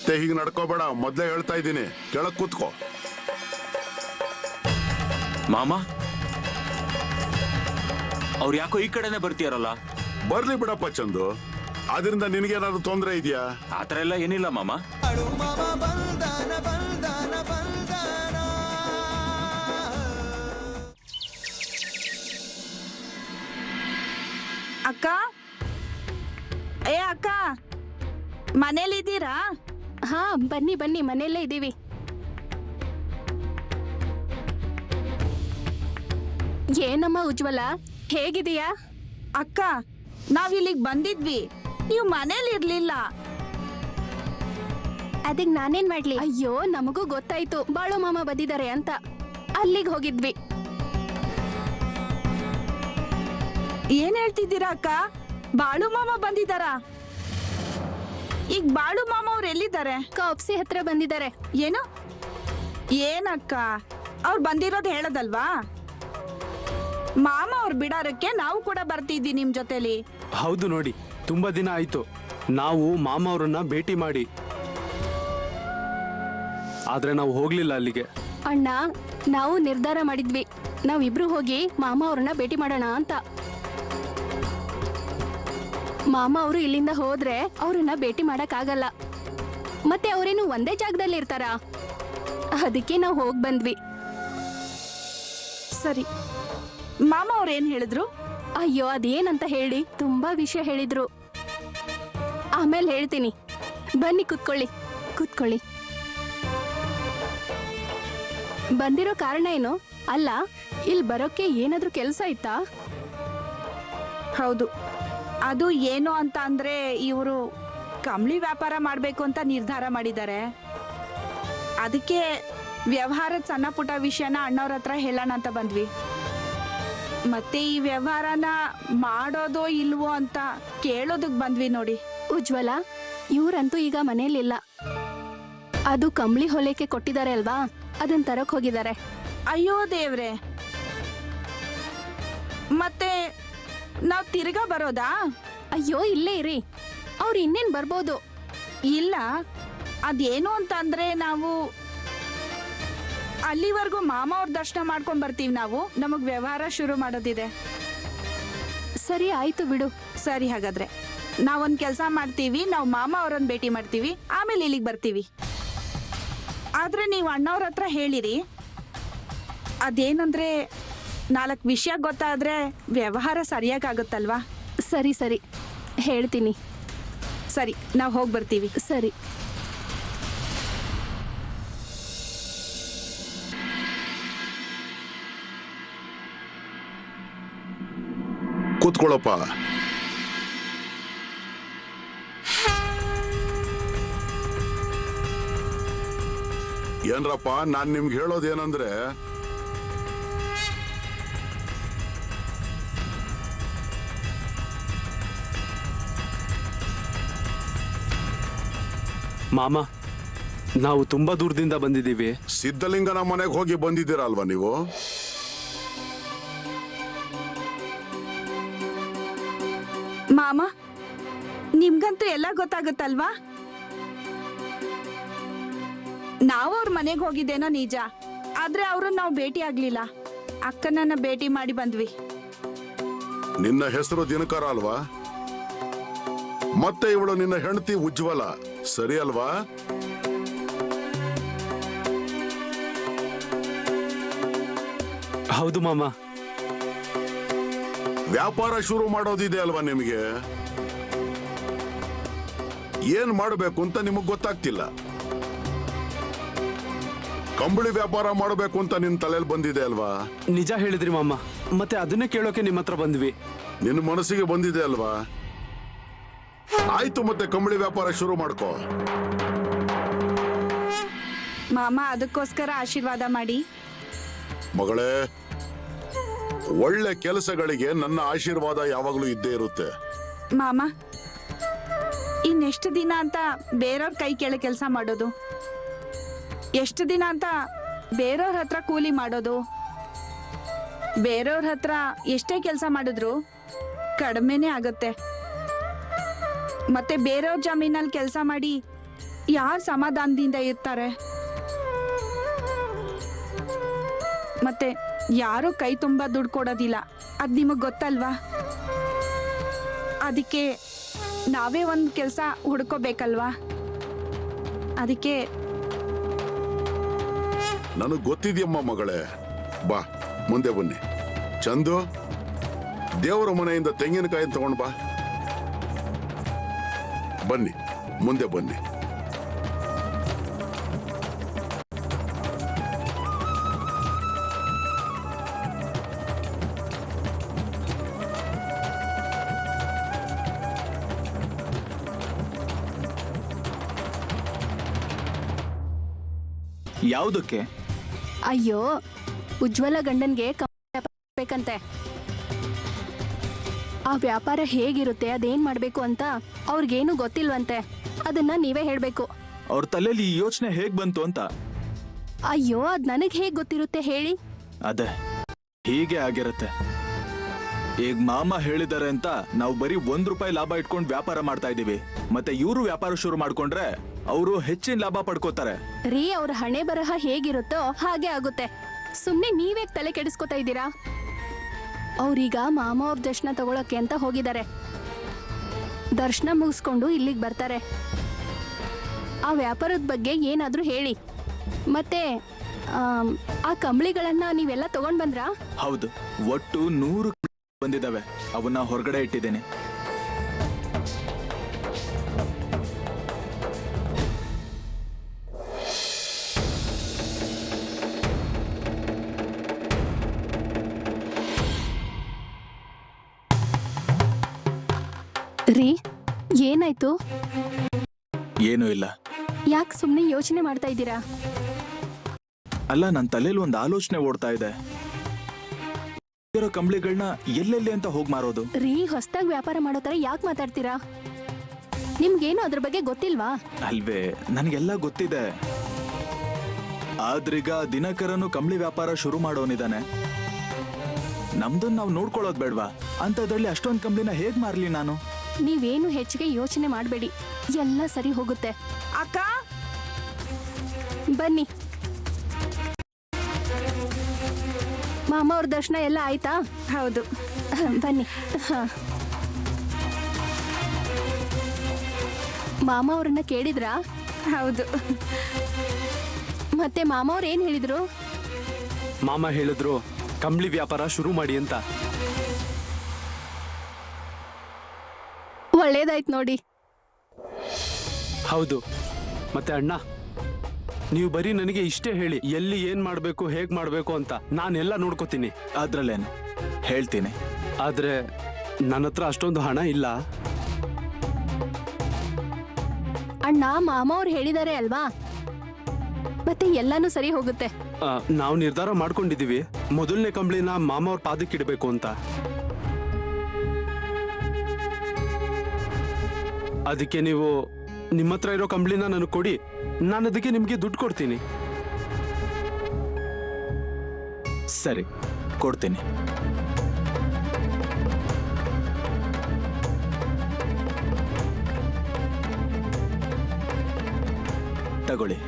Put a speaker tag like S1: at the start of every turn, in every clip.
S1: ಮತ್ತೆ ಹೀಗೆ ನಡ್ಕೋಬೇಡ, ಮೊದ್ಲೇ ಹೇಳ್ತಾ ಇದ್ದೀನಿ. ಕೆಳಗ್ ಕೂತ್ಕೋ.
S2: ಮಾಮ, ಅವ್ರು ಯಾಕೋ ಈ ಕಡೆನೆ ಬರ್ತೀಯಾರಲ್ಲ?
S1: ಬರ್ಲಿ ಬಿಡಪ್ಪ ಚಂದು, ಅದರಿಂದ ನಿನಗೇನಾದ್ರು ತೊಂದರೆ ಇದೆಯಾ?
S2: ಆತರ ಎಲ್ಲ ಏನಿಲ್ಲ ಮಾಮ.
S3: ಅಕ್ಕ, ಏ ಅಕ್ಕ, ಮನೇಲಿದ್ದೀರಾ?
S4: ಹಾ, ಬನ್ನಿ ಬನ್ನಿ, ಮನೆಯಲ್ಲೇ ಇದ್ದೀವಿ. ಏನಮ್ಮ ಉಜ್ವಲ, ಹೇಗಿದೀಯಾ?
S3: ಅಕ್ಕ, ನಾವಿಲ್ಲಿಗೆ ಬಂದಿದ್ವಿ, ನೀವು ಮನೇಲಿ ಇರ್ಲಿಲ್ಲ.
S4: ಅದಕ್ಕೆ ನಾನೇನ್ ಮಾಡ್ಲಿ? ಅಯ್ಯೋ, ನಮಗೂ ಗೊತ್ತಾಯ್ತು ಬಾಳು ಮಾಮ ಬಂದಿದ್ದಾರೆ ಅಂತ. ಅಲ್ಲಿಗೆ ಹೋಗಿದ್ವಿ.
S3: ಏನ್ ಹೇಳ್ತಿದ್ದೀರಾ ಅಕ್ಕ? ಬಾಳು ಮಾಮ ಬಂದಿದ್ದಾರಾ? ಈಗ ಬಾಳು ಮಾಮ ಅವ್ರು ಎಲ್ಲಿದ್ದಾರೆ?
S4: ಕಾಪ್ಸಿ ಹತ್ರ ಬಂದಿದ್ದಾರೆ.
S3: ಏನು? ಏನಕ್ಕ, ಅವ್ರು ಬಂದಿರೋದು ಹೇಳದಲ್ವಾ? ಮಾಮ ಅವ್ರು ಬಿಡಾರಕ್ಕೆ ನಾವು ಕೂಡ ಬರ್ತಿದ್ವಿ ನಿಮ್ ಜೊತೆಲಿ.
S5: ಹೌದು ನೋಡಿ, ತುಂಬಾ ದಿನ ಆಯ್ತು ನಾವು ಮಾಮ ಅವ್ರನ್ನ ಭೇಟಿ ಮಾಡಿ, ಆದ್ರೆ ನಾವು ಹೋಗ್ಲಿಲ್ಲ ಅಲ್ಲಿಗೆ.
S4: ಅಣ್ಣ, ನಾವು ನಿರ್ಧಾರ ಮಾಡಿದ್ವಿ, ನಾವಿಬ್ರು ಹೋಗಿ ಮಾಮ ಅವ್ರನ್ನ ಭೇಟಿ ಮಾಡೋಣ ಅಂತ. ಮಾಮ ಅವರು ಇಲ್ಲಿಂದ ಹೋದ್ರೆ ಅವ್ರನ್ನ ಭೇಟಿ ಮಾಡಕ್ ಆಗಲ್ಲ, ಮತ್ತೆ ಅವ್ರೇನು ಒಂದೇ ಜಾಗದಲ್ಲಿ ಇರ್ತಾರ. ಅದಕ್ಕೆ ನಾವು ಹೋಗ್ ಬಂದ್ವಿ.
S3: ಸರಿ, ಮಾಮ ಅವ್ರು ಏನ್ ಹೇಳಿದ್ರು?
S4: ಅಯ್ಯೋ, ಅದೇನಂತ ಹೇಳಿ, ತುಂಬಾ ವಿಷಯ ಹೇಳಿದ್ರು. ಆಮೇಲೆ ಹೇಳ್ತೀನಿ, ಬನ್ನಿ ಕೂತ್ಕೊಳ್ಳಿ ಕೂತ್ಕೊಳ್ಳಿ. ಬಂದಿರೋ ಕಾರಣ ಏನು? ಅಲ್ಲ, ಇಲ್ಲಿ ಬರೋಕೆ ಏನಾದ್ರೂ ಕೆಲಸ ಇತ್ತಾ?
S3: ಹೌದು, ಅದು ಏನು ಅಂತ ಅಂದ್ರೆ ಇವರು ಕಂಬಳಿ ವ್ಯಾಪಾರ ಮಾಡ್ಬೇಕು ಅಂತ ನಿರ್ಧಾರ ಮಾಡಿದ್ದಾರೆ. ಅದಕ್ಕೆ ವ್ಯವಹಾರದ ಸಣ್ಣ ಪುಟ್ಟ ವಿಷಯನ ಅಣ್ಣವ್ರ ಹತ್ರ ಹೇಳೋಣ ಅಂತ ಬಂದ್ವಿ. ಮತ್ತೆ ಈ ವ್ಯವಹಾರನ ಮಾಡೋದೋ ಇಲ್ವೋ ಅಂತ ಕೇಳೋದಕ್ ಬಂದ್ವಿ ನೋಡಿ.
S4: ಉಜ್ವಲ, ಇವ್ರಂತೂ ಈಗ ಮನೇಲಿಲ್ಲ. ಅದು ಕಂಬಳಿ ಹೊಲಿಕೆ ಕೊಟ್ಟಿದ್ದಾರೆ ಅಲ್ವಾ, ಅದನ್ನ ತರಕ್ ಹೋಗಿದ್ದಾರೆ.
S3: ಅಯ್ಯೋ ದೇವ್ರೆ, ಮತ್ತೆ ನಾವ್ ತಿರ್ಗಾ ಬರೋದಾ?
S4: ಅಯ್ಯೋ, ಇಲ್ಲೇ ಇರಿ, ಅವ್ರು ಇನ್ನೇನ್ ಬರ್ಬೋದು.
S3: ಇಲ್ಲ, ಅದೇನು ಅಂತ ಅಂದ್ರೆ ನಾವು ಅಲ್ಲಿವರೆಗೂ ಮಾಮ ಅವ್ರ ದರ್ಶನ ಮಾಡ್ಕೊಂಡ್ ಬರ್ತೀವಿ. ನಾವು ನಮಗ್ ವ್ಯವಹಾರ ಶುರು ಮಾಡೋದಿದೆ.
S4: ಸರಿ, ಆಯ್ತು ಬಿಡು.
S3: ಸರಿ, ಹಾಗಾದ್ರೆ ನಾವೊಂದ್ ಕೆಲಸ ಮಾಡ್ತೀವಿ, ನಾವು ಮಾಮ ಅವ್ರನ್ನ ಭೇಟಿ ಮಾಡ್ತೀವಿ, ಆಮೇಲೆ ಇಲ್ಲಿಗೆ ಬರ್ತೀವಿ. ಆದ್ರೆ ನೀವು ಅಣ್ಣವ್ರ ಹತ್ರ ಹೇಳಿರಿ. ಅದೇನಂದ್ರೆ 4 ವಿಷಯ ಗೊತ್ತಾದ್ರೆ ವ್ಯವಹಾರ ಸರಿಯಾಗುತ್ತಲ್ವಾ?
S4: ಸರಿ ಸರಿ, ಹೇಳ್ತೀನಿ.
S3: ಸರಿ, ನಾವು ಹೋಗಿ ಬರ್ತೀವಿ.
S4: ಸರಿ.
S1: ಕೂತ್ಕೊಳ್ಳಪ್ಪ. ಏನ್ರಪ್ಪ, ನಾನ್ ನಿಮ್ಗೆ ಹೇಳೋದೇನಂದ್ರೆ,
S5: ಮಾಮ, ನಾವು ತುಂಬಾ ದೂರದಿಂದ ಬಂದಿದ್ದೀವಿ.
S1: ಸಿದ್ಧಲಿಂಗನ ಮನೆಗೆ ಹೋಗಿ ಬಂದಿದ್ದೀರಲ್ವಾ ನೀವು?
S3: ಮಾಮ, ನಿಮ್ಗಂತೂ ಎಲ್ಲ ಗೊತ್ತಾಗುತ್ತಲ್ವಾ? ನಾವು ಅವ್ರ ಮನೆಗೆ ಹೋಗಿದ್ದೇನೋ ನಿಜ, ಆದ್ರೆ ಅವ್ರನ್ನ ನಾವು ಭೇಟಿ ಆಗ್ಲಿಲ್ಲ. ಅಕ್ಕನನ್ನ ಭೇಟಿ ಮಾಡಿ ಬಂದ್ವಿ.
S1: ನಿನ್ನ ಹೆಸರು ದಿನಕರ ಅಲ್ವಾ? ಮತ್ತೆ ಇವಳು ನಿನ್ನ ಹೆಂಡತಿ ಉಜ್ವಲ, ಸರಿ ಅಲ್ವಾ?
S5: ಹೌದು ಮಾಮ.
S1: ವ್ಯಾಪಾರ ಶುರು ಮಾಡೋದಿದೆ ಅಲ್ವಾ ನಿಮಗೆ? ಏನ್ ಮಾಡಬೇಕು ಅಂತ ನಿಮಗ್ ಗೊತ್ತಾಗ್ತಿಲ್ಲ. ಕಂಬಳಿ ವ್ಯಾಪಾರ ಮಾಡಬೇಕು ಅಂತ ನಿನ್ ತಲೆಯಲ್ಲಿ ಬಂದಿದೆ ಅಲ್ವಾ?
S5: ನಿಜ ಹೇಳಿದ್ರಿ ಮಾಮ, ಮತ್ತೆ ಅದನ್ನೇ ಕೇಳೋಕೆ ನಿಮ್ಮ ಹತ್ರ ಬಂದ್ವಿ.
S1: ನಿನ್ನ ಮನಸ್ಸಿಗೆ ಬಂದಿದೆ ಅಲ್ವಾ? ಆಯ್ತು, ಮತ್ತೆ ಕಂಬಳಿ ವ್ಯಾಪಾರ ಶುರು ಮಾಡ್ಕೋ.
S3: ಮಾಮ, ಅದಕ್ಕೋಸ್ಕರ ಆಶೀರ್ವಾದ ಮಾಡಿ.
S1: ಮಗಳೇ, ಒಳ್ಳೆ ಕೆಲಸಗಳಿಗೆ ನನ್ನ ಆಶೀರ್ವಾದ ಯಾವಾಗಲೂ ಇದ್ದೇ ಇರುತ್ತೆ.
S3: ಮಾಮ, ಇನ್ನೆಷ್ಟು ದಿನ ಅಂತ ಬೇರೆಯವ್ರ ಕೈ ಕೆಳಗೆ ಕೆಲಸ ಮಾಡೋದು? ಎಷ್ಟು ದಿನ ಅಂತ ಬೇರೆಯವ್ರ ಹತ್ರ ಕೂಲಿ ಮಾಡೋದು? ಬೇರೆಯವ್ರ ಹತ್ರ ಎಷ್ಟೇ ಕೆಲಸ ಮಾಡಿದ್ರು ಕಡಿಮೆನೇ ಆಗುತ್ತೆ. ಮತ್ತೆ ಬೇರೆಯವ್ರ ಜಮೀನಲ್ಲಿ ಕೆಲಸ ಮಾಡಿ ಯಾರು ಸಮಾಧಾನದಿಂದ ಇರ್ತಾರೆ? ಮತ್ತೆ ಯಾರು ಕೈ ತುಂಬ ದುಡ್ಡು ಕೊಡೋದಿಲ್ಲ, ಅದು ನಿಮಗೆ ಗೊತ್ತಲ್ವಾ? ಅದಕ್ಕೆ ನಾವೇ ಒಂದು ಕೆಲಸ ಹುಡ್ಕೋಬೇಕಲ್ವಾ? ಅದಕ್ಕೆ
S1: ನನಗ್ ಗೊತ್ತಿದ್ಯಮ್ಮ ಮಗಳೇ. ಬಾ ಮುಂದೆ ಬನ್ನಿ. ಚಂದು, ದೇವರ ಮನೆಯಿಂದ ತೆಂಗಿನಕಾಯಿ ತಗೊಂಡ್ ಬಾ. ಬನ್ನಿ ಮುಂದೆ ಬನ್ನಿ.
S6: ಯಾವುದಕ್ಕೆ?
S4: ಅಯ್ಯೋ, ಉಜ್ವಲ ಗಂಡನ್ಗೆ ಬೇಕಂತೆ. ಆ ವ್ಯಾಪಾರ ಹೇಗಿರುತ್ತೆ, ಅದೇನ್ ಮಾಡ್ಬೇಕು ಅಂತ ಅವ್ರಿಗೇನು ಗೊತ್ತಿಲ್ವಂತೆ. ಅದನ್ನ ನೀವೇ ಹೇಳ್ಬೇಕು.
S6: ಅವ್ರ ತಲೆಯಲ್ಲಿ ಈ ಯೋಚನೆ ಹೇಗ್ ಬಂತು ಅಂತ.
S4: ಅಯ್ಯೋ, ಅದ್ ನನಗ್ ಹೇಗ್ ಗೊತ್ತಿರುತ್ತೆ ಹೇಳಿ?
S6: ಅದೇ ಹೀಗೆ ಆಗಿರುತ್ತೆ. ಈಗ ಮಾಮ ಹೇಳಿದಾರೆ ಅಂತ ನಾವು ಬರೀ ₹1 ಲಾಭ ಇಟ್ಕೊಂಡು ವ್ಯಾಪಾರ ಮಾಡ್ತಾ ಇದೀವಿ. ಮತ್ತೆ ಇವರು ವ್ಯಾಪಾರ ಶುರು ಮಾಡ್ಕೊಂಡ್ರೆ ಅವರು ಹೆಚ್ಚಿನ ಲಾಭ ಪಡ್ಕೋತಾರೆ.
S4: ರೀ, ಅವ್ರ ಹಣೆ ಬರಹ ಹೇಗಿರುತ್ತೋ ಹಾಗೆ ಆಗುತ್ತೆ. ಸುಮ್ನೆ ನೀವೇ ತಲೆ ಕೆಡಿಸ್ಕೊತಾ ಇದ್ದೀರಾ? ಅವ್ರೀಗ ಮಾಮ ಅವ್ರ ದರ್ಶನ ತಗೊಳಕ್ಕೆ ಅಂತ ಹೋಗಿದ್ದಾರೆ. ದರ್ಶನ ಮುಗಿಸ್ಕೊಂಡು ಇಲ್ಲಿಗೆ ಬರ್ತಾರೆ. ಆ ವ್ಯಾಪಾರದ ಬಗ್ಗೆ ಏನಾದ್ರೂ ಹೇಳಿ. ಮತ್ತೆ ಆ ಕಂಬಳಿಗಳನ್ನ ನೀವೆಲ್ಲ ತಗೊಂಡ್ ಬಂದ್ರಾ?
S6: ಹೌದು, ಒಟ್ಟು 100 ಬಂದಿದ್ದಾವೆ. ಅವನ್ನ ಹೊರಗಡೆ ಇಟ್ಟಿದ್ದೇನೆ.
S4: ರೀ, ಏನಾಯ್ತು?
S6: ಏನೂ ಇಲ್ಲ.
S4: ಯಾಕೆ ಸುಮ್ನೆ ಯೋಚನೆ ಮಾಡ್ತಾ ಇದ್ದೀರಾ?
S6: ಅಲ್ಲ, ನನ್ನ ತಲೆಯಲ್ಲಿ ಒಂದು ಆಲೋಚನೆ ಓಡ್ತಾ ಇದೆ. ಕಂಬಳಿಗಳನ್ನ ಎಲ್ಲೆಲ್ಲಿ ಅಂತ ಹೋಗಿ ಮಾರೋದು?
S4: ರೀ, ಹೊಸದಾಗಿ ವ್ಯಾಪಾರ ಮಾಡೋ ತರ ಯಾಕೆ ಮಾತಾಡ್ತೀರಾ? ನಿಮ್ಗೇನು ಅದ್ರ ಬಗ್ಗೆ ಗೊತ್ತಿಲ್ವಾ?
S6: ಅಲ್ವೇ, ನನಗೆಲ್ಲ ಗೊತ್ತಿದೆ. ಆದ್ರೀಗ ದಿನಕರನು ಕಂಬಳಿ ವ್ಯಾಪಾರ ಶುರು ಮಾಡೋನಿದ್ದಾನೆ. ನಮ್ದನ್ನ ನಾವು ನೋಡ್ಕೊಳ್ಳೋದು ಬೇಡ್ವಾ? ಅಂತದ್ರಲ್ಲಿ ಅಷ್ಟೊಂದು ಕಂಬಳಿನ ಹೇಗ್ ಮಾರ್ಲಿ ನಾನು?
S4: ನೀವೇನು ಹೆಚ್ಚಿಗೆ ಯೋಚನೆ ಮಾಡಬೇಡಿ, ಎಲ್ಲ ಸರಿ ಹೋಗುತ್ತೆ.
S3: ಅಕ್ಕ,
S4: ಬನ್ನಿ. ಮಾಮ ಅವ್ರ ದರ್ಶನ ಎಲ್ಲ ಆಯ್ತಾ?
S3: ಹೌದು.
S4: ಬನ್ನಿ. ಮಾಮ ಅವ್ರನ್ನ ಕೇಳಿದ್ರಾ?
S3: ಹೌದು.
S4: ಮತ್ತೆ ಮಾಮ ಅವ್ರು ಏನ್ ಹೇಳಿದ್ರು?
S5: ಮಾಮ ಹೇಳಿದ್ರು ಕಂಬಳಿ ವ್ಯಾಪಾರ ಶುರು ಮಾಡಿ ಅಂತ.
S4: ಒಳ್ಳೇದಾಯ್ತು ನೋಡಿ.
S5: ಹೌದು. ಮತ್ತೆ ಅಣ್ಣ, ನೀವು ಬರೀ ನನಗೆ ಇಷ್ಟೇ ಹೇಳಿ, ಎಲ್ಲಿ ಏನ್ ಮಾಡ್ಬೇಕು, ಹೇಗ್ ಮಾಡ್ಬೇಕು ಅಂತ ನಾನೆಲ್ಲ ನೋಡ್ಕೋತೀನಿ.
S6: ಅದ್ರಲ್ಲೇನು, ಹೇಳ್ತೀನಿ.
S5: ಆದ್ರೆ ನನ್ನ ಹತ್ರ ಅಷ್ಟೊಂದು ಹಣ ಇಲ್ಲ.
S4: ಅಣ್ಣ, ಮಾಮ ಅವ್ರು ಹೇಳಿದಾರೆ ಅಲ್ವಾ, ಮತ್ತೆ ಎಲ್ಲಾನು ಸರಿ ಹೋಗುತ್ತೆ.
S5: ನಾವು ನಿರ್ಧಾರ ಮಾಡ್ಕೊಂಡಿದೀವಿ, ಮೊದಲನೇ ಕಂಬಳಿನ ಮಾಮ ಅವ್ರ ಪಾದಕ್ಕಿಡ್ಬೇಕು ಅಂತ. ಅದಕ್ಕೆ ನೀವು ನಿಮ್ಮ ಹತ್ರ ಇರೋ ಕಂಬಳಿನ ನನಗೆ ಕೊಡಿ, ನಾನು ಅದಕ್ಕೆ ನಿಮ್ಗೆ ದುಡ್ಡು ಕೊಡ್ತೀನಿ.
S6: ಸರಿ, ಕೊಡ್ತೀನಿ. ತಗೊಳ್ಳಿ.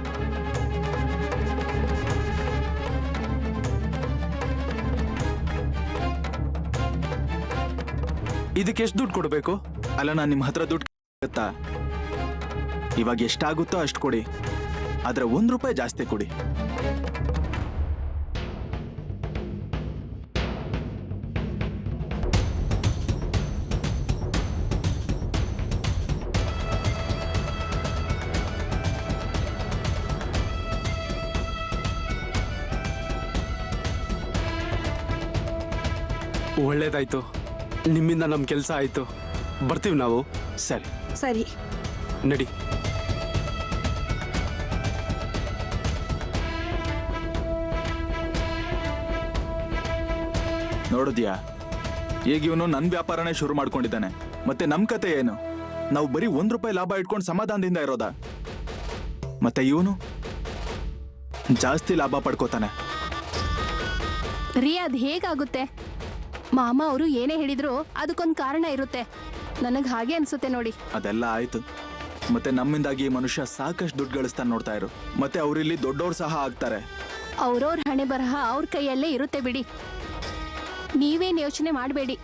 S5: ಇದಕ್ಕೆ ಎಷ್ಟು ದುಡ್ಡು ಕೊಡಬೇಕು?
S6: ಅಲ್ಲ, ನಾನು ನಿಮ್ಮ ಹತ್ರ ದುಡ್ಡು ಆಗುತ್ತಾ? ಇವಾಗ ಎಷ್ಟಾಗುತ್ತೋ ಅಷ್ಟು ಕೊಡಿ, ಆದ್ರೆ ₹1 ಜಾಸ್ತಿ ಕೊಡಿ.
S5: ಒಳ್ಳೇದಾಯ್ತು, ನಿಮ್ಮಿಂದ ನಮ್ಮ ಕೆಲಸ ಆಯ್ತು. ಬರ್ತೀವಿ ನಾವು.
S6: ಸರಿ
S3: ಸರಿ.
S5: ನಡಿ.
S6: ನೋಡಿದ್ಯಾ, ಈಗ ಇವನು ನನ್ನ ವ್ಯಾಪಾರನೇ ಶುರು ಮಾಡ್ಕೊಂಡಿದ್ದಾನೆ. ಮತ್ತೆ ನಮ್ ಕತೆ ಏನು? ನಾವು ಬರೀ ₹1 ಲಾಭ ಇಟ್ಕೊಂಡು ಸಮಾಧಾನದಿಂದ ಇರೋದಾ? ಮತ್ತೆ ಇವನು ಜಾಸ್ತಿ ಲಾಭ ಪಡ್ಕೋತಾನೆ.
S4: ರೀ, ಅದ್ ಹೇಗಾಗುತ್ತೆ? ಮಾಮ ಅವರು ಏನೇ ಹೇಳಿದ್ರು ಅದಕ್ಕೊಂದು ಕಾರಣ ಇರುತ್ತೆ. ನನಗ್ ಹಾಗೆ ಅನ್ಸುತ್ತೆ ನೋಡಿ.
S6: ಅದೆಲ್ಲ ಆಯ್ತು, ಮತ್ತೆ ನಮ್ಮಿಂದಾಗಿ ಈ ಮನುಷ್ಯ ಸಾಕಷ್ಟು ದುಡ್ಡು ಗಳಿಸ್ತಾನೆ ನೋಡ್ತಾ ಇರು. ಮತ್ತೆ ಅವರಿಲ್ಲಿ ದೊಡ್ಡವ್ರು ಸಹ ಆಗ್ತಾರೆ.
S4: ಅವ್ರವ್ರ ಹಣೆ ಬರಹ ಅವ್ರ ಕೈಯಲ್ಲೇ ಇರುತ್ತೆ ಬಿಡಿ, ನೀವೇನ್ ಯೋಚನೆ ಮಾಡಬೇಡಿ.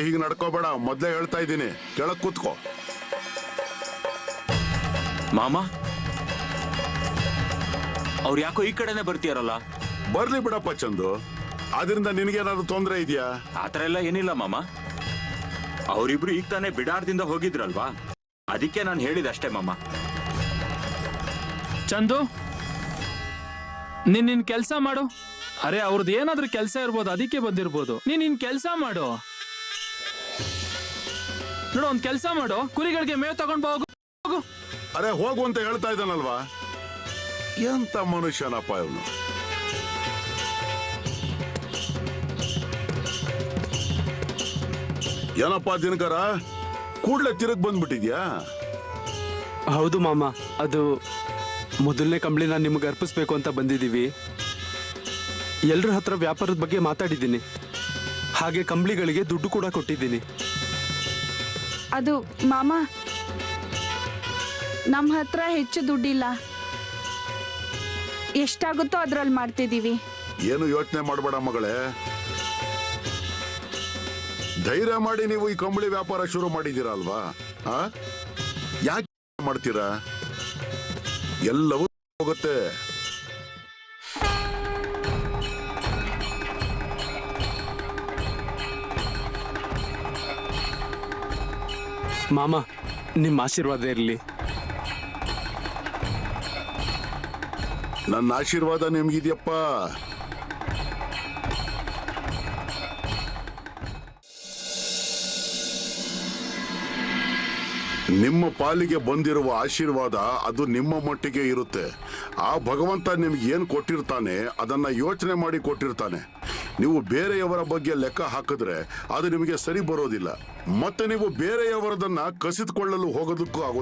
S1: ಹೀಗೆ ನಡ್ಕೋಬೇಡ, ಮೊದ್ಲೇ ಹೇಳ್ತಾ ಇದ್ದೀನಿ, ಕೆಳಗ್ ಕೂತ್ಕೋ.
S2: ಮಾಮ ಅವ್ರು ಯಾಕೋ ಈ ಕಡೆನೆ ಬರ್ತೀಯಾರಲ್ಲ?
S1: ಬರ್ಲಿ ಬಿಡಪ್ಪ ಚಂದು, ಅದರಿಂದ ನಿನಗೇನಾದ್ರು ತೊಂದರೆ ಇದೆಯಾ?
S2: ಆತರ ಎಲ್ಲ ಏನಿಲ್ಲ ಮಾಮ. ಅವರಿಬ್ರು ಈಗ ತಾನೇ ಬಿಡಾರದಿಂದ ಹೋಗಿದ್ರಲ್ವಾ, ಅದಕ್ಕೆ ನಾನು ಹೇಳಿದೆ ಅಷ್ಟೇ ಮಾಮ.
S7: ಚಂದು, ನಿನ್ ಕೆಲ್ಸ ಮಾಡು. ಅರೆ ಅವ್ರದ್ದು ಏನಾದ್ರೂ ಕೆಲ್ಸ ಇರ್ಬೋದು, ಅದಕ್ಕೆ ಬಂದಿರ್ಬೋದು. ನಿನ್ ಕೆಲ್ಸ ಮಾಡು. ನೋಡು, ಒಂದ್ ಕೆಲ್ಸ ಮಾಡು, ಕುರಿಗಳಿಗೆ ಮೇವ್ ತಗೊಂಡ್ ಹೋಗು.
S1: ಅರೆ ಹೋಗು ಅಂತ ಹೇಳ್ತಾ ಇದ್ದಾನಲ್ವಾ, ಎಂತ ಮನುಷ್ಯನಪ್ಪ ಇವನು. ಏನಪ್ಪ ದಿನಕರ, ಕೂಡ್ಲೆ ತಿರುಗ್ ಬಂದ್ಬಿಟ್ಟಿದ್ಯಾ?
S5: ಹೌದು ಮಾಮ, ಅದು ಮೊದಲನೇ ಕಂಬಳಿನ ನಿಮ್ಗೆ ಅರ್ಪಿಸ್ಬೇಕು ಅಂತ ಬಂದಿದ್ದೀವಿ. ಎಲ್ಲರ ಹತ್ರ ವ್ಯಾಪಾರದ ಬಗ್ಗೆ ಮಾತಾಡಿದ್ದೀನಿ, ಹಾಗೆ ಕಂಬಳಿಗಳಿಗೆ ದುಡ್ಡು ಕೂಡ ಕೊಟ್ಟಿದ್ದೀನಿ.
S3: ಅದು ಮಾಮ, ನಮ್ಮ ಹತ್ರ ಹೆಚ್ಚು ದುಡ್ಡಿಲ್ಲ, ಎಷ್ಟಾಗುತ್ತೋ ಅದ್ರಲ್ಲಿ ಮಾಡ್ತಿದ್ದೀವಿ.
S1: ಏನು ಯೋಚನೆ ಮಾಡಬೇಡ ಮಗಳೇ, ಧೈರ್ಯ ಮಾಡಿ ನೀವು ಈ ಕಂಬಳಿ ವ್ಯಾಪಾರ ಶುರು ಮಾಡಿದ್ದೀರಾ ಅಲ್ವಾ? ಯಾಕೆ ಮಾಡ್ತೀರಾ? ಎಲ್ಲವೂ ಹೋಗುತ್ತೆ.
S5: ಮಾಮ, ನಿಮ್ಮ ಆಶೀರ್ವಾದ ಇರಲಿ.
S1: ನನ್ನ ಆಶೀರ್ವಾದ ನಿಮ್ಗಿದ್ಯಪ್ಪ. ನಿಮ್ಮ ಪಾಲಿಗೆ ಬಂದಿರುವ ಆಶೀರ್ವಾದ ಅದು ನಿಮ್ಮ ಮಟ್ಟಿಗೆ ಇರುತ್ತೆ. ಆ ಭಗವಂತ ನಿಮ್ಗೆ ಏನು ಕೊಟ್ಟಿರ್ತಾನೆ ಅದನ್ನ ಯೋಚನೆ ಮಾಡಿ ಕೊಟ್ಟಿರ್ತಾನೆ. ನೀವು ಬೇರೆಯವರ ಬಗ್ಗೆ ಲೆಕ್ಕ ಹಾಕಿದ್ರೆ ಅದು ನಿಮಗೆ ಸರಿ ಬರೋದಿಲ್ಲ, ಮತ್ತೆ ನೀವು ಬೇರೆಯವರದನ್ನ ಕಸಿದುಕೊಳ್ಳಲು ಹೋಗೋದಕ್ಕೂ ಆಗೋದಿಲ್ಲ.